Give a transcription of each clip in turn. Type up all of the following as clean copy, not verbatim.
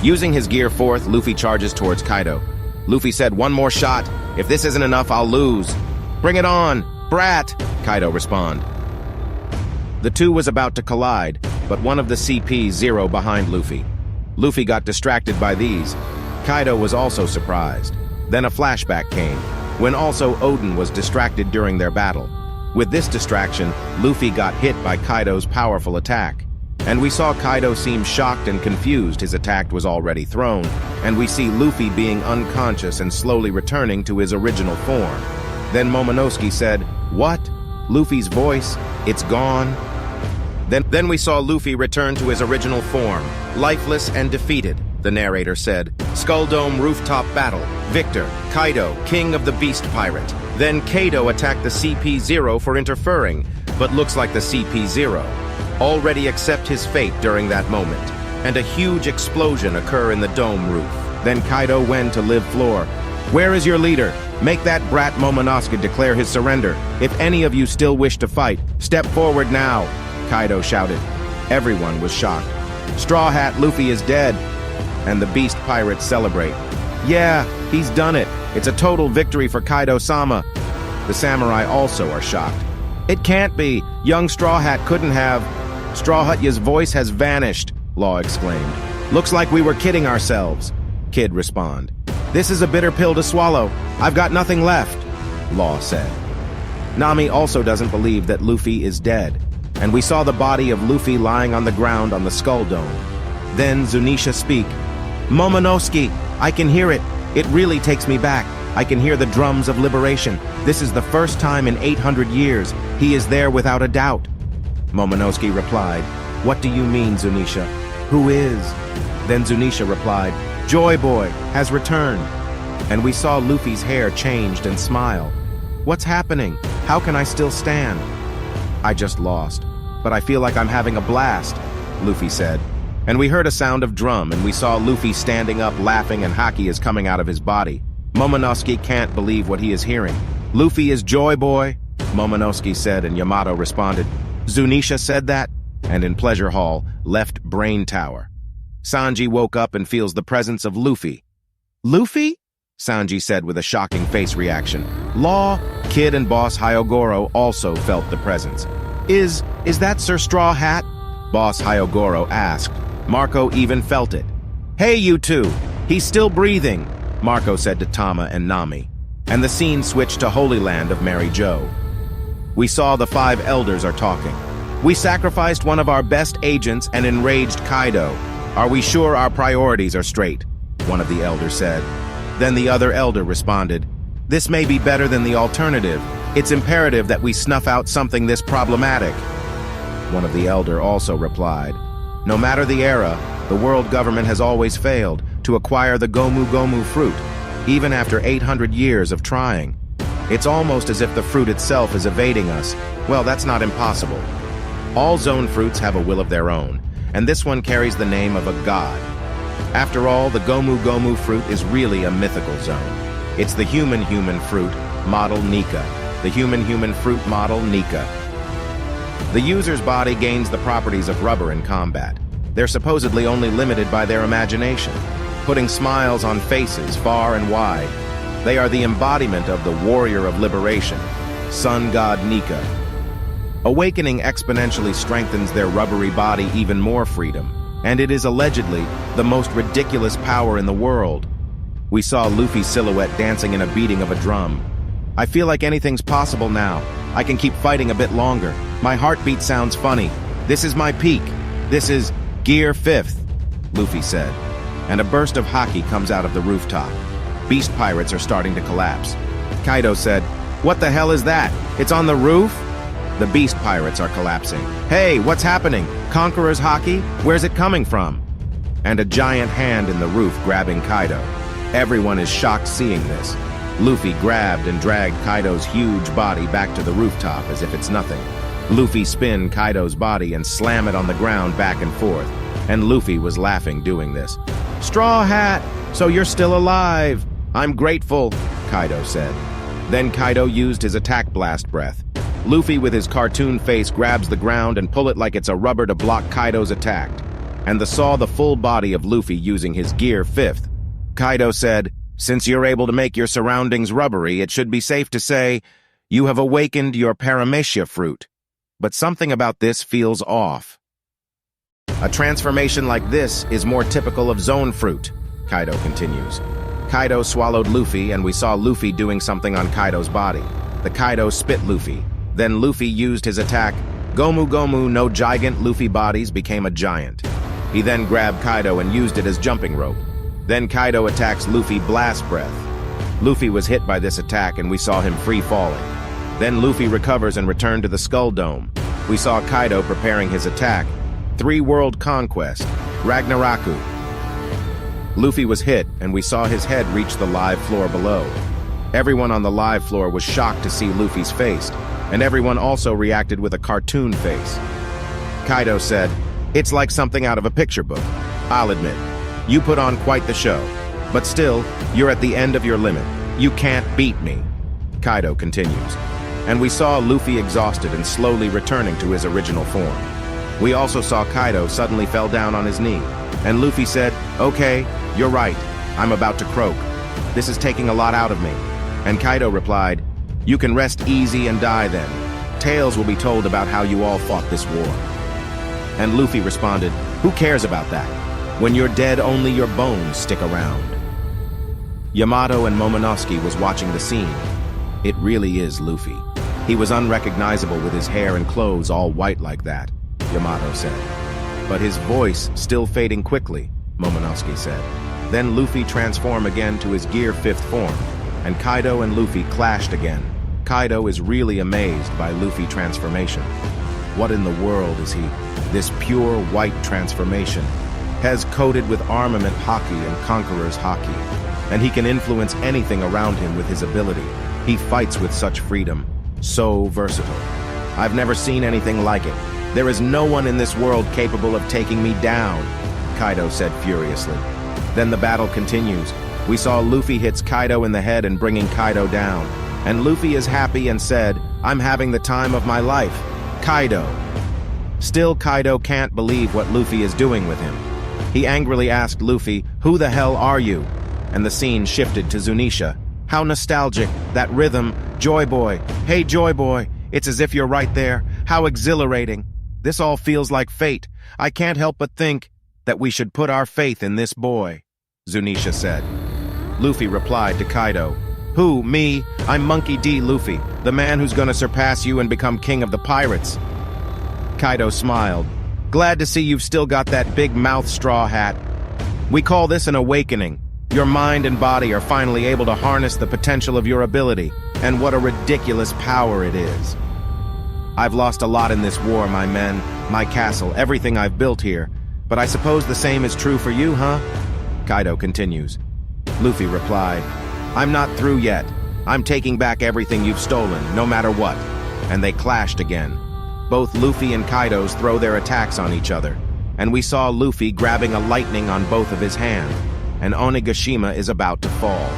Using his gear fourth, Luffy charges towards Kaido. Luffy said, "One more shot. If this isn't enough, I'll lose." "Bring it on, brat," Kaido responded. The two was about to collide, but one of the CPs zero behind Luffy. Luffy got distracted by these. Kaido was also surprised. Then a flashback came, when also Odin was distracted during their battle. With this distraction, Luffy got hit by Kaido's powerful attack. And we saw Kaido seem shocked and confused. His attack was already thrown, and we see Luffy being unconscious and slowly returning to his original form. Then Momonosuke said, "What? Luffy's voice? It's gone?" Then we saw Luffy return to his original form, lifeless and defeated, the narrator said. Skull Dome rooftop battle. Victor, Kaido, king of the beast pirate. Then Kaido attacked the CP0 for interfering, but looks like the CP0 already accept his fate during that moment, and a huge explosion occur in the dome roof. Then Kaido went to live floor. "Where is your leader? Make that brat Momonosuke declare his surrender. If any of you still wish to fight, step forward now," Kaido shouted. Everyone was shocked. "Straw Hat, Luffy is dead." And the beast pirates celebrate. "Yeah, he's done it. It's a total victory for Kaido-sama." The samurai also are shocked. "It can't be. Young Straw Hat couldn't have." "Straw Hat's voice has vanished," Law exclaimed. "Looks like we were kidding ourselves," Kid responded. "This is a bitter pill to swallow. I've got nothing left," Law said. Nami also doesn't believe that Luffy is dead, and we saw the body of Luffy lying on the ground on the Skull Dome. Then Zunisha speak. "Momonosuke, I can hear it. It really takes me back. I can hear the drums of liberation. This is the first time in 800 years. He is there without a doubt." Momonosuke replied, "What do you mean, Zunisha? Who is?" Then Zunisha replied, "Joy Boy has returned." And we saw Luffy's hair changed and smile. "What's happening? How can I still stand?" "I just lost, but I feel like I'm having a blast," Luffy said. And we heard a sound of drum, and we saw Luffy standing up laughing, and haki is coming out of his body. Momonosuke can't believe what he is hearing. "Luffy is Joy Boy," Momonosuke said, and Yamato responded, "Zunisha said that," and in Pleasure Hall, left Brain Tower. Sanji woke up and feels the presence of Luffy. "Luffy?" Sanji said with a shocking face reaction. Law, Kid, and Boss Hyogoro also felt the presence. Is that Sir Straw Hat?" Boss Hyogoro asked. Marco even felt it. "Hey, you two! He's still breathing," Marco said to Tama and Nami. And the scene switched to Holy Land of Mary Jo. We saw the 5 elders are talking. "We sacrificed one of our best agents and enraged Kaido. Are we sure our priorities are straight?" one of the elders said. Then the other elder responded, "This may be better than the alternative. It's imperative that we snuff out something this problematic." One of the elder also replied, "No matter the era, the world government has always failed to acquire the Gomu Gomu fruit, even after 800 years of trying. It's almost as if the fruit itself is evading us. Well, that's not impossible. All zone fruits have a will of their own, and this one carries the name of a god. After all, the Gomu Gomu fruit is really a mythical zone. It's the human fruit, model Nika. The human fruit model Nika. The user's body gains the properties of rubber in combat. They're supposedly only limited by their imagination, putting smiles on faces far and wide. They are the embodiment of the warrior of liberation, sun god Nika. Awakening exponentially strengthens their rubbery body even more freedom, and it is allegedly the most ridiculous power in the world. We saw Luffy's silhouette dancing in a beating of a drum. "I feel like anything's possible now. I can keep fighting a bit longer. My heartbeat sounds funny. This is my peak. This is Gear 5th, Luffy said. And a burst of haki comes out of the rooftop. Beast pirates are starting to collapse. Kaido said, "What the hell is that? It's on the roof?" The beast pirates are collapsing. "Hey, what's happening? Conqueror's haki? Where's it coming from?" And a giant hand in the roof grabbing Kaido. Everyone is shocked seeing this. Luffy grabbed and dragged Kaido's huge body back to the rooftop as if it's nothing. Luffy spin Kaido's body and slam it on the ground back and forth, and Luffy was laughing doing this. "Straw Hat, so you're still alive. I'm grateful," Kaido said. Then Kaido used his attack blast breath. Luffy with his cartoon face grabs the ground and pull it like it's a rubber to block Kaido's attack. and saw the full body of Luffy using his gear 5th. Kaido said, "Since you're able to make your surroundings rubbery, it should be safe to say you have awakened your paramecia fruit. But something about this feels off." "A transformation like this is more typical of zone fruit," Kaido continues. Kaido swallowed Luffy, and we saw Luffy doing something on Kaido's body. The Kaido spit Luffy. Then Luffy used his attack. Gomu Gomu no Gigant. Luffy bodies became a giant. He then grabbed Kaido and used it as jumping rope. Then Kaido attacks Luffy Blast Breath. Luffy was hit by this attack, and we saw him free falling. Then Luffy recovers and returned to the Skull Dome. We saw Kaido preparing his attack. 3 World Conquest, Ragnaroku. Luffy was hit, and we saw his head reach the live floor below. Everyone on the live floor was shocked to see Luffy's face, and everyone also reacted with a cartoon face. Kaido said, "It's like something out of a picture book. I'll admit, you put on quite the show. But still, you're at the end of your limit. You can't beat me." Kaido continues. And we saw Luffy exhausted and slowly returning to his original form. We also saw Kaido suddenly fell down on his knee, and Luffy said, "Okay, you're right. I'm about to croak. This is taking a lot out of me." And Kaido replied, "You can rest easy and die then. Tales will be told about how you all fought this war." And Luffy responded, "Who cares about that? When you're dead, only your bones stick around." Yamato and Momonosuke was watching the scene. It really is Luffy. He was unrecognizable with his hair and clothes all white like that, Yamato said. But his voice still fading quickly, Momonosuke said. Then Luffy transformed again to his gear 5th form, and Kaido and Luffy clashed again. Kaido is really amazed by Luffy transformation. What in the world is he? This pure white transformation. Has coated with armament haki and conqueror's haki, and he can influence anything around him with his ability. He fights with such freedom. So versatile. I've never seen anything like it. There is no one in this world capable of taking me down, Kaido said furiously. Then the battle continues. We saw Luffy hits Kaido in the head and bringing Kaido down. And Luffy is happy and said, "I'm having the time of my life. Kaido." Still, Kaido can't believe what Luffy is doing with him. He angrily asked Luffy, "Who the hell are you?" And the scene shifted to Zunisha. How nostalgic, that rhythm, Joy Boy. Hey Joy Boy, it's as if you're right there. How exhilarating. This all feels like fate. I can't help but think that we should put our faith in this boy, Zunisha said. Luffy replied to Kaido, "Who, me? I'm Monkey D. Luffy, the man who's gonna surpass you and become king of the pirates." Kaido smiled. "Glad to see you've still got that big mouth straw hat. We call this an awakening. Your mind and body are finally able to harness the potential of your ability, and what a ridiculous power it is. I've lost a lot in this war, my men, my castle, everything I've built here, but I suppose the same is true for you, huh?" Kaido continues. Luffy replied, "I'm not through yet. I'm taking back everything you've stolen, no matter what." And they clashed again. Both Luffy and Kaido's throw their attacks on each other, and we saw Luffy grabbing a lightning on both of his hands, and Onigashima is about to fall.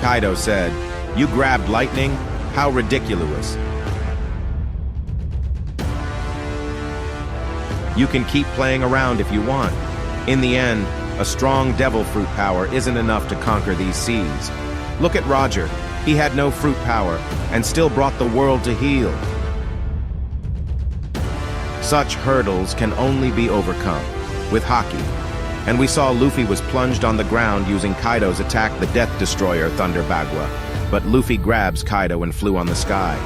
Kaido said, "You grabbed lightning? How ridiculous. You can keep playing around if you want. In the end, a strong devil fruit power isn't enough to conquer these seas. Look at Roger. He had no fruit power and still brought the world to heel. Such hurdles can only be overcome with haki." And we saw Luffy was plunged on the ground using Kaido's attack, the Death Destroyer Thunder Bagua. But Luffy grabs Kaido and flew on the sky.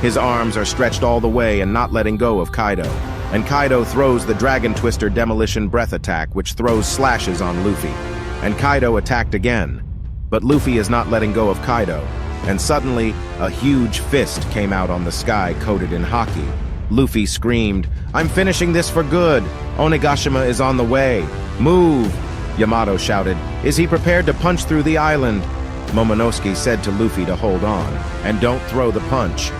His arms are stretched all the way and not letting go of Kaido. And Kaido throws the Dragon Twister Demolition Breath attack, which throws slashes on Luffy. And Kaido attacked again. But Luffy is not letting go of Kaido. And suddenly, a huge fist came out on the sky coated in haki. Luffy screamed, "I'm finishing this for good! Onigashima is on the way! Move!" Yamato shouted, "Is he prepared to punch through the island?" Momonosuke said to Luffy to hold on, and don't throw the punch.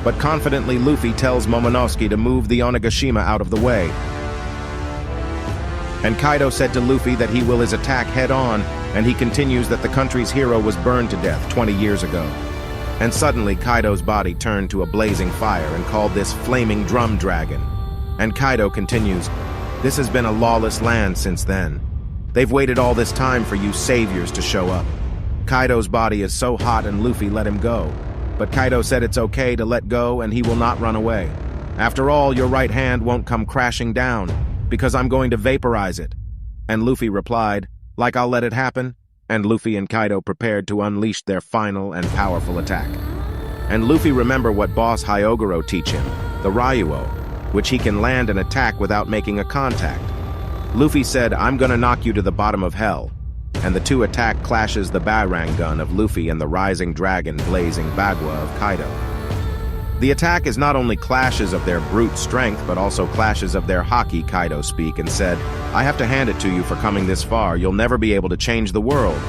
But confidently Luffy tells Momonosuke to move the Onigashima out of the way. And Kaido said to Luffy that he will his attack head-on, and he continues that the country's hero was burned to death 20 years ago. And suddenly Kaido's body turned to a blazing fire and called this Flaming Drum Dragon. And Kaido continues, This has been a lawless land since then. They've waited all this time for you saviors to show up. Kaido's body is so hot and Luffy let him go. But Kaido said it's okay to let go and he will not run away. After all, your right hand won't come crashing down, because I'm going to vaporize it. And Luffy replied, like I'll let it happen, and Luffy and Kaido prepared to unleash their final and powerful attack. And Luffy remember what Boss Hyogoro teach him, the Ryuo, which he can land an attack without making a contact. Luffy said, I'm gonna knock you to the bottom of hell, and the two attack clashes the Barang gun of Luffy and the rising dragon blazing Bagua of Kaido. The attack is not only clashes of their brute strength, but also clashes of their haki, Kaido speak, and said, I have to hand it to you for coming this far, you'll never be able to change the world.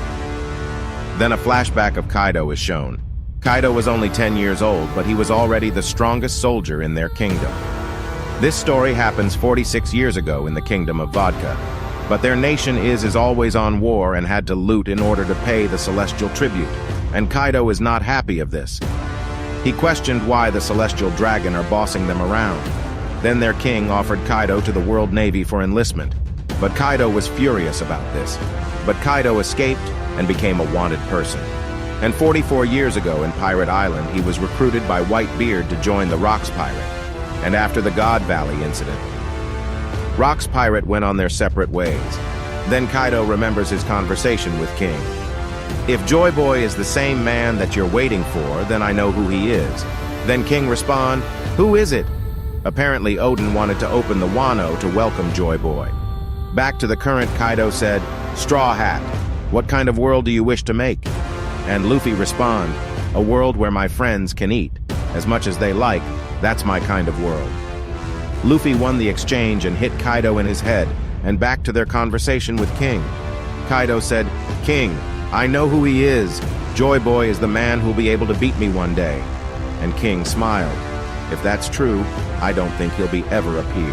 Then a flashback of Kaido is shown. Kaido was only 10 years old, but he was already the strongest soldier in their kingdom. This story happens 46 years ago in the kingdom of Vodka, but their nation is always on war and had to loot in order to pay the celestial tribute, and Kaido is not happy of this. He questioned why the Celestial Dragon are bossing them around. Then their king offered Kaido to the World Navy for enlistment, but Kaido was furious about this. But Kaido escaped and became a wanted person. And 44 years ago in Pirate Island, he was recruited by Whitebeard to join the Rocks Pirate. And after the God Valley incident, Rocks Pirate went on their separate ways. Then Kaido remembers his conversation with King. If Joy Boy is the same man that you're waiting for, then I know who he is. Then King respond, who is it? Apparently Odin wanted to open the Wano to welcome Joy Boy. Back to the current, Kaido said, Straw Hat, what kind of world do you wish to make? And Luffy respond, a world where my friends can eat. As much as they like, that's my kind of world. Luffy won the exchange and hit Kaido in his head, and back to their conversation with King. Kaido said, King, I know who he is. Joy Boy is the man who'll be able to beat me one day. And King smiled. If that's true, I don't think he'll be ever appear.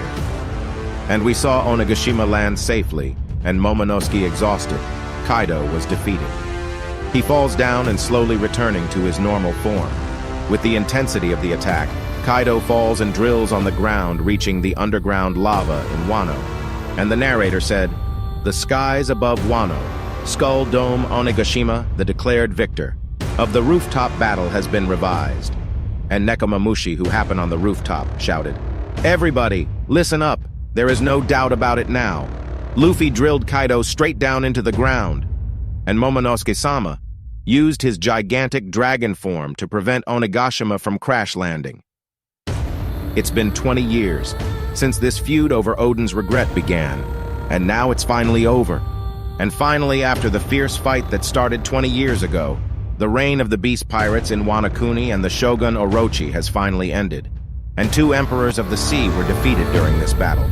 And we saw Onigashima land safely, and Momonosuke exhausted. Kaido was defeated. He falls down and slowly returning to his normal form. With the intensity of the attack, Kaido falls and drills on the ground, reaching the underground lava in Wano. And the narrator said, the skies above Wano, Skull Dome Onigashima, the declared victor of the rooftop battle has been revised. And Nekomamushi, who happened on the rooftop, shouted, everybody, listen up, there is no doubt about it now. Luffy drilled Kaido straight down into the ground, and Momonosuke-sama used his gigantic dragon form to prevent Onigashima from crash landing. It's been 20 years since this feud over Odin's regret began, and now it's finally over. And finally, after the fierce fight that started 20 years ago, the reign of the Beast Pirates in Wano Kuni and the Shogun Orochi has finally ended, and two emperors of the sea were defeated during this battle.